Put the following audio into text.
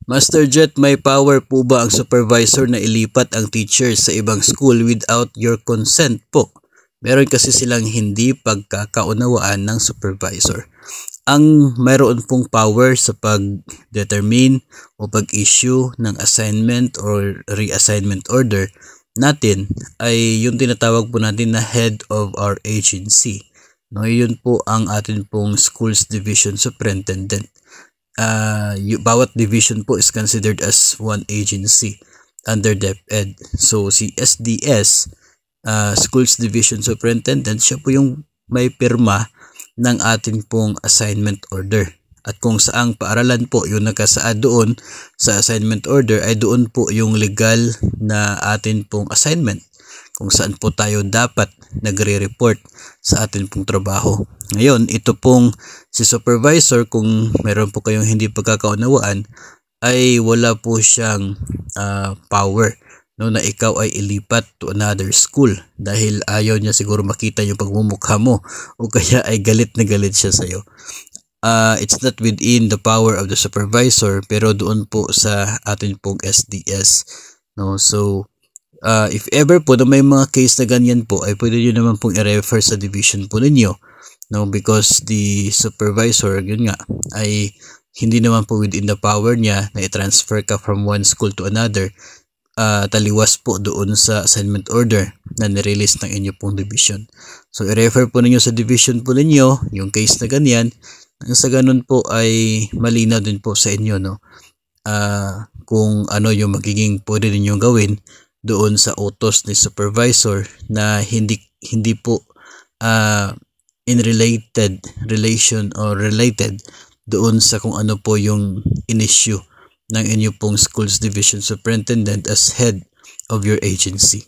Master Jet, may power po ba ang supervisor na ilipat ang teacher sa ibang school without your consent po? Meron kasi silang hindi pagkakaunawaan ng supervisor. Ang mayroon pong power sa pag-determine o pag-issue ng assignment or reassignment order natin ay yung tinatawag po natin na head of our agency. No, yun po ang atin pong schools division superintendent. Bawat division po is considered as one agency under DepEd. So si SDS, Schools Division Superintendent, siya po yung may pirma ng atin pong assignment order. At kung saang paaralan po yung nakasaad doon sa assignment order ay doon po yung legal na atin pong assignment kung saan po tayo dapat nagre-report sa atin pong trabaho. Ngayon, ito pong si supervisor, kung meron po kayong hindi pagkakaunawaan, ay wala po siyang power no, na ikaw ay ilipat to another school dahil ayaw niya siguro makita yung pagmumukha mo o kaya ay galit na galit siya sa'yo. It's not within the power of the supervisor pero doon po sa atin pong SDS. No? So, if ever po na may mga case na ganyan po ay pwede nyo naman pong i-refer sa division po ninyo. No? Because the supervisor, yun nga, ay hindi naman po within the power niya na i-transfer ka from one school to another. Taliwas po doon sa assignment order na nirelease ng inyo pong division. So, i-refer po ninyo sa division po ninyo yung case na ganyan. Sa ganun po ay malinaw din po sa inyo, no? Kung ano yung magiging pwede ninyong gawin doon sa utos ni supervisor na hindi po in relation or related doon sa kung ano po yung in-issue ng inyo pong schools division superintendent as head of your agency.